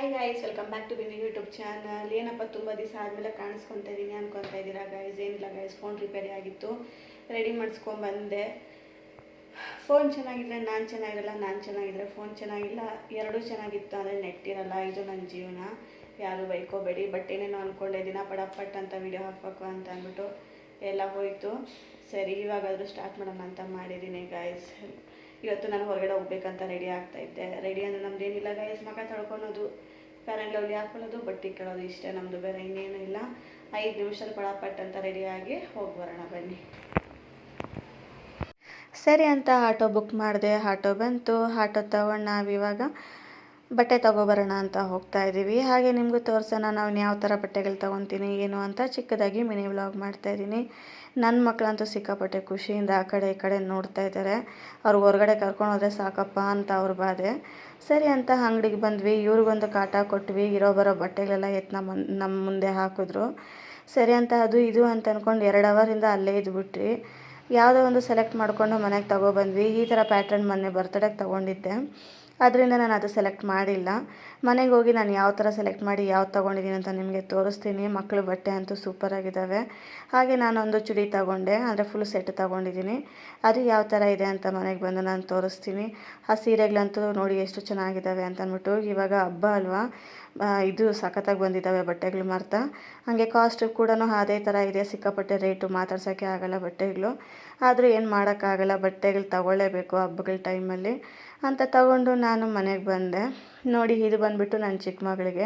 Hi guys, welcome back to ಬಿನಿ YouTube channel. ಏನಪ್ಪ ತುಂಬ ದಿವಸ ಆದಮೇಲೆ ಕಾಣಿಸ್ಕೊತಾ ಇದ್ದೀನಿ ಅನ್ಕೊತಾ ಇದ್ದೀರಾ ಗಾಯ್ಸ್? ಏನಿಲ್ಲ ಗಾಯ್ಸ್, ಫೋನ್ ರಿಪೇರಿ ಆಗಿತ್ತು, ರೆಡಿ ಮಾಡಿಸ್ಕೊಂಡ್ಬಂದೆ. ಫೋನ್ ಚೆನ್ನಾಗಿದ್ರೆ ನಾನು ಚೆನ್ನಾಗಿರಲ್ಲ, ನಾನು ಚೆನ್ನಾಗಿದ್ರೆ ಫೋನ್ ಚೆನ್ನಾಗಿಲ್ಲ, ಎರಡೂ ಚೆನ್ನಾಗಿತ್ತು ಅಂದರೆ ನೆಟ್ ಇರಲ್ಲ. ಇದು ನನ್ನ ಜೀವನ, ಯಾರು ಬೈಕೋಬೇಡಿ. ಬಟ್ ಏನೇನೋ ಅಂದ್ಕೊಂಡೆ ದಿನ ಪಟ್ ಅಂತ ವೀಡಿಯೋ ಹಾಕಬೇಕು ಅಂತ ಅಂದ್ಬಿಟ್ಟು ಎಲ್ಲ ಹೋಯಿತು. ಸರಿ, ಇವಾಗಾದರೂ ಸ್ಟಾರ್ಟ್ ಮಾಡೋಣ ಅಂತ ಮಾಡಿದ್ದೀನಿ ಗಾಯ್ಸ್. ಇವತ್ತು ನಾನು ಹೊರಗಡೆ ಹೋಗ್ಬೇಕಂತ ರೆಡಿ ಆಗ್ತಾಯಿದ್ದೆ. ರೆಡಿ ಅಂದರೆ ನಮ್ದು ಏನಿಲ್ಲ ಗಾಯ್ಸ್, ಮಗ ತೊಳ್ಕೊಳೋದು, ಫ್ಯಾನ್ ಲವ್ಲಿ ಹಾಕೊಳ್ಳೋದು, ಬಟ್ಟೆ ಕೇಳೋದು, ಇಷ್ಟೇ ನಮ್ಮದು, ಬೇರೆ ಇನ್ನೇನು ಇಲ್ಲ. 5 ನಿಮಿಷದಲ್ಲಿ ಪಟ್ ಅಂತ ರೆಡಿಯಾಗಿ ಹೋಗಿ ಬರೋಣ ಬನ್ನಿ. ಸರಿ ಅಂತ ಆಟೋ ಬುಕ್ ಮಾಡಿದೆ. ಆಟೋ ಬಂತು. ಆಟೋ ತೊಗೊಂಡು ನಾವಿವಾಗ ಬಟ್ಟೆ ತೊಗೊಬರೋಣ ಅಂತ ಹೋಗ್ತಾ ಇದ್ದೀವಿ. ಹಾಗೆ ನಿಮಗೂ ತೋರಿಸೋಣ ನಾವು ಯಾವ ಥರ ಬಟ್ಟೆಗಳು ತೊಗೊತೀನಿ ಏನು ಅಂತ ಚಿಕ್ಕದಾಗಿ ಮಿನಿ ವ್ಲಾಗ್ ಮಾಡ್ತಾಯಿದ್ದೀನಿ. ನನ್ನ ಮಕ್ಕಳಂತೂ ಸಿಕ್ಕಾಪಟ್ಟೆ ಖುಷಿಯಿಂದ ಆ ಕಡೆ ಈ ಕಡೆ ನೋಡ್ತಾ ಇದ್ದಾರೆ. ಅವ್ರು ಹೊರಗಡೆ ಕರ್ಕೊಂಡು ಹೋದರೆ ಸಾಕಪ್ಪ ಅಂತ ಅವ್ರ ಬಾಧೆ. ಸರಿ ಅಂತ ಅಂಗಡಿಗೆ ಬಂದ್ವಿ. ಇವ್ರಿಗೊಂದು ಕಾಟ ಕೊಟ್ವಿ. ಇರೋ ಬರೋ ಬಟ್ಟೆಗಳೆಲ್ಲ ಎತ್ತು ನಮ್ಮ ಮುಂದೆ ಹಾಕಿದ್ರು. ಸರಿ ಅಂತ ಅದು ಇದು ಅಂತ ಅಂದ್ಕೊಂಡು 2 ಅವರಿಂದ ಅಲ್ಲೇ ಇದ್ಬಿಟ್ವಿ. ಯಾವುದೋ ಒಂದು ಸೆಲೆಕ್ಟ್ ಮಾಡಿಕೊಂಡು ಮನೆಗೆ ತೊಗೊಬಂದ್ವಿ. ಈ ಥರ ಪ್ಯಾಟ್ರನ್ ಮೊನ್ನೆ ಬರ್ತಡೇಗೆ ತೊಗೊಂಡಿದ್ದೆ, ಅದರಿಂದ ನಾನು ಅದು ಸೆಲೆಕ್ಟ್ ಮಾಡಿಲ್ಲ. ಮನೆಗೆ ಹೋಗಿ ನಾನು ಯಾವ ಥರ ಸೆಲೆಕ್ಟ್ ಮಾಡಿ ಯಾವ್ದು ತೊಗೊಂಡಿದ್ದೀನಿ ಅಂತ ನಿಮಗೆ ತೋರಿಸ್ತೀನಿ. ಮಕ್ಕಳು ಬಟ್ಟೆ ಅಂತೂ ಸೂಪರಾಗಿದ್ದಾವೆ. ಹಾಗೆ ನಾನೊಂದು ಚುಡಿ ತೊಗೊಂಡೆ, ಅಂದರೆ ಫುಲ್ ಸೆಟ್ ತೊಗೊಂಡಿದ್ದೀನಿ. ಅದು ಯಾವ ಥರ ಇದೆ ಅಂತ ಮನೆಗೆ ಬಂದು ನಾನು ತೋರಿಸ್ತೀನಿ. ಆ ಸೀರೆಗಳಂತೂ ನೋಡಿ ಎಷ್ಟು ಚೆನ್ನಾಗಿದ್ದಾವೆ ಅಂತ ಅಂದ್ಬಿಟ್ಟು. ಇವಾಗ ಹಬ್ಬ ಅಲ್ವಾ, ಇದು ಸಖತ್ತಾಗಿ ಬಂದಿದ್ದಾವೆ ಬಟ್ಟೆಗಳು ಮಾತ್ರ. ಹಾಗೆ ಕಾಸ್ಟ್ ಕೂಡ ಅದೇ ಥರ ಇದೆ, ಸಿಕ್ಕಾಪಟ್ಟೆ ರೇಟು, ಮಾತಾಡ್ಸೋಕ್ಕೆ ಆಗಲ್ಲ ಬಟ್ಟೆಗಳು. ಆದರೂ ಏನು ಮಾಡೋಕ್ಕಾಗಲ್ಲ, ಬಟ್ಟೆಗಳು ತಗೊಳ್ಳೇಬೇಕು ಹಬ್ಬಗಳ ಟೈಮಲ್ಲಿ ಅಂತ ತಗೊಂಡು ನಾನು ಮನೆಗೆ ಬಂದೆ. ನೋಡಿ, ಇದು ಬಂದುಬಿಟ್ಟು ನನ್ನ ಚಿಕ್ಕ ಮಗಳಿಗೆ,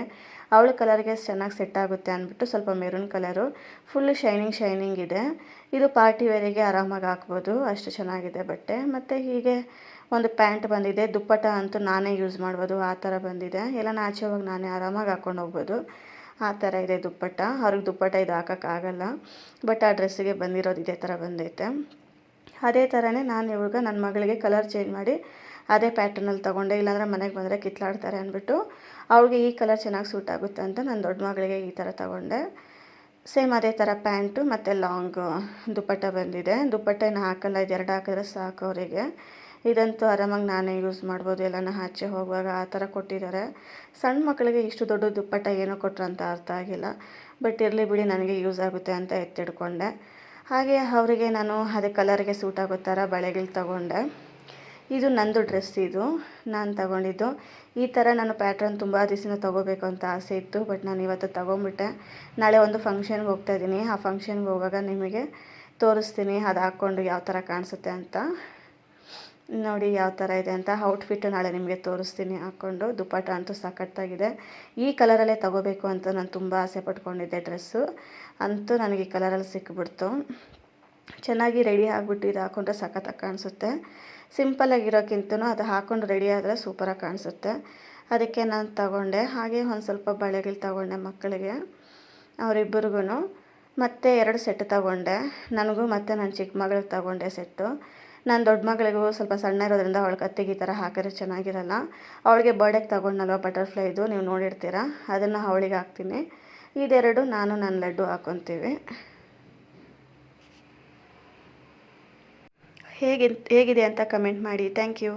ಅವಳ ಕಲರ್ಗೆ ಚೆನ್ನಾಗಿ ಸೆಟ್ ಆಗುತ್ತೆ ಅಂದ್ಬಿಟ್ಟು ಸ್ವಲ್ಪ ಮೆರೂನ್ ಕಲರು, ಫುಲ್ಲು ಶೈನಿಂಗ್ ಇದೆ. ಇದು ಪಾರ್ಟಿ ವೇರಿಗೆ ಆರಾಮಾಗಿ ಹಾಕ್ಬೋದು, ಅಷ್ಟು ಚೆನ್ನಾಗಿದೆ ಬಟ್ಟೆ. ಮತ್ತು ಹೀಗೆ ಒಂದು ಪ್ಯಾಂಟ್ ಬಂದಿದೆ. ದುಪ್ಪಟ್ಟ ಅಂತೂ ನಾನೇ ಯೂಸ್ ಮಾಡ್ಬೋದು, ಆ ಥರ ಬಂದಿದೆ. ಎಲ್ಲ ಆಚೆ ಹೋಗಿ ನಾನೇ ಆರಾಮಾಗಿ ಹಾಕ್ಕೊಂಡು ಹೋಗ್ಬೋದು, ಆ ಥರ ಇದೆ ದುಪ್ಪಟ್ಟ. ಅವ್ರಿಗೆ ದುಪ್ಪಟ್ಟ ಇದು ಹಾಕೋಕ್ಕಾಗಲ್ಲ, ಬಟ್ ಆ ಡ್ರೆಸ್ಸಿಗೆ ಬಂದಿರೋದು ಇದೇ ಥರ ಬಂದೈತೆ. ಅದೇ ಥರನೇ ನಾನು ಇವಾಗ ನನ್ನ ಮಗಳಿಗೆ ಕಲರ್ ಚೇಂಜ್ ಮಾಡಿ ಅದೇ ಪ್ಯಾಟ್ರನಲ್ಲಿ ತೊಗೊಂಡೆ. ಇಲ್ಲಾಂದರೆ ಮನೆಗೆ ಬಂದರೆ ಕಿತ್ಲಾಡ್ತಾರೆ ಅಂದ್ಬಿಟ್ಟು ಅವಳಿಗೆ ಈ ಕಲರ್ ಚೆನ್ನಾಗಿ ಸೂಟ್ ಆಗುತ್ತೆ ಅಂತ ನನ್ನ ದೊಡ್ಡ ಮಗಳಿಗೆ ಈ ಥರ ತೊಗೊಂಡೆ. ಸೇಮ್ ಅದೇ ಥರ ಪ್ಯಾಂಟು ಮತ್ತು ಲಾಂಗ್ ದುಪ್ಪಟ್ಟ ಬಂದಿದೆ. ದುಪ್ಪಟ್ಟ ಏನು ಹಾಕಲ್ಲ, ಇದು 2 ಹಾಕಿದ್ರೆ ಸಾಕು ಅವರಿಗೆ. ಇದಂತೂ ಆರಾಮಾಗಿ ನಾನೇ ಯೂಸ್ ಮಾಡ್ಬೋದು, ಎಲ್ಲನ ಆಚೆ ಹೋಗುವಾಗ ಆ ಥರ ಕೊಟ್ಟಿದ್ದಾರೆ. ಸಣ್ಣ ಮಕ್ಕಳಿಗೆ ಇಷ್ಟು ದೊಡ್ಡ ದುಪ್ಪಟ್ಟ ಏನೋ ಕೊಟ್ಟರು ಅಂತ ಅರ್ಥ ಆಗಿಲ್ಲ, ಬಟ್ ಇರಲಿ ಬಿಡಿ, ನನಗೆ ಯೂಸ್ ಆಗುತ್ತೆ ಅಂತ ಎತ್ತಿಡ್ಕೊಂಡೆ. ಹಾಗೆ ಅವರಿಗೆ ನಾನು ಅದೇ ಕಲರ್ಗೆ ಸೂಟ್ ಆಗೋ ಥರ ಬಳೆಗಳು ತೊಗೊಂಡೆ. ಇದು ನಂದು ಡ್ರೆಸ್, ಇದು ನಾನು ತಗೊಂಡಿದ್ದು. ಈ ಥರ ನಾನು ಪ್ಯಾಟ್ರನ್ ತುಂಬ ದಿವಸ ತೊಗೋಬೇಕು ಅಂತ ಆಸೆ ಇತ್ತು, ಬಟ್ ನಾನು ಇವತ್ತು ತೊಗೊಂಬಿಟ್ಟೆ. ನಾಳೆ ಒಂದು ಫಂಕ್ಷನ್ಗೆ ಹೋಗ್ತಾಯಿದ್ದೀನಿ. ಆ ಫಂಕ್ಷನ್ಗೆ ಹೋಗುವಾಗ ನಿಮಗೆ ತೋರಿಸ್ತೀನಿ ಅದು ಹಾಕ್ಕೊಂಡು ಯಾವ ಥರ ಕಾಣಿಸುತ್ತೆ ಅಂತ. ನೋಡಿ ಯಾವ ಥರ ಇದೆ ಅಂತ. ಔಟ್ಫಿಟ್ಟು ನಾಳೆ ನಿಮಗೆ ತೋರಿಸ್ತೀನಿ ಹಾಕ್ಕೊಂಡು. ದುಪ್ಪಟ್ಟ ಅಂತೂ ಸಖತ್ತಾಗಿದೆ. ಈ ಕಲರಲ್ಲೇ ತೊಗೋಬೇಕು ಅಂತ ನಾನು ತುಂಬ ಆಸೆ ಪಟ್ಕೊಂಡಿದ್ದೆ. ಡ್ರೆಸ್ಸು ಅಂತೂ ನನಗೆ ಈ ಕಲರಲ್ಲಿ ಸಿಕ್ಕಿಬಿಡ್ತು. ಚೆನ್ನಾಗಿ ರೆಡಿ ಆಗಿಬಿಟ್ಟು ಇದು ಹಾಕ್ಕೊಂಡ್ರೆ ಸಖತ್ತಾಗಿ ಕಾಣಿಸುತ್ತೆ. ಸಿಂಪಲ್ಲಾಗಿರೋಕ್ಕಿಂತನೂ ಅದು ಹಾಕ್ಕೊಂಡು ರೆಡಿ ಆದರೆ ಸೂಪರಾಗಿ ಕಾಣಿಸುತ್ತೆ. ಅದಕ್ಕೆ ನಾನು ತಗೊಂಡೆ. ಹಾಗೆ ಒಂದು ಸ್ವಲ್ಪ ಬಳೆಗಳು ತಗೊಂಡೆ ಮಕ್ಕಳಿಗೆ, ಅವರಿಬ್ಬರಿಗೂ. ಮತ್ತು 2 ಸೆಟ್ ತಗೊಂಡೆ, ನನಗೂ ಮತ್ತು ನನ್ನ ಚಿಕ್ಕ ಮಗಳಿಗೆ ತಗೊಂಡೆ ಸೆಟ್ಟು. ನನ್ನ ದೊಡ್ಡ ಮಗಳಿಗೂ ಸ್ವಲ್ಪ ಸಣ್ಣ ಇರೋದ್ರಿಂದ ಅವಳ ಕತ್ತಿಗೆ ಈ ಥರ ಹಾಕಿದ್ರೆ ಚೆನ್ನಾಗಿರಲ್ಲ. ಅವಳಿಗೆ ಬರ್ಡೇಗೆ ತಗೊಂಡಲ್ವ ಬಟರ್ಫ್ಲೈದು, ನೀವು ನೋಡಿರ್ತೀರ, ಅದನ್ನು ಅವಳಿಗೆ ಹಾಕ್ತೀನಿ. ಇದೆರಡು ನಾನು ನನ್ನ ಲಡ್ಡು ಹಾಕ್ಕೊತೀವಿ. ಹೇಗಿದೆ ಅಂತ ಕಮೆಂಟ್ ಮಾಡಿ. Thank you.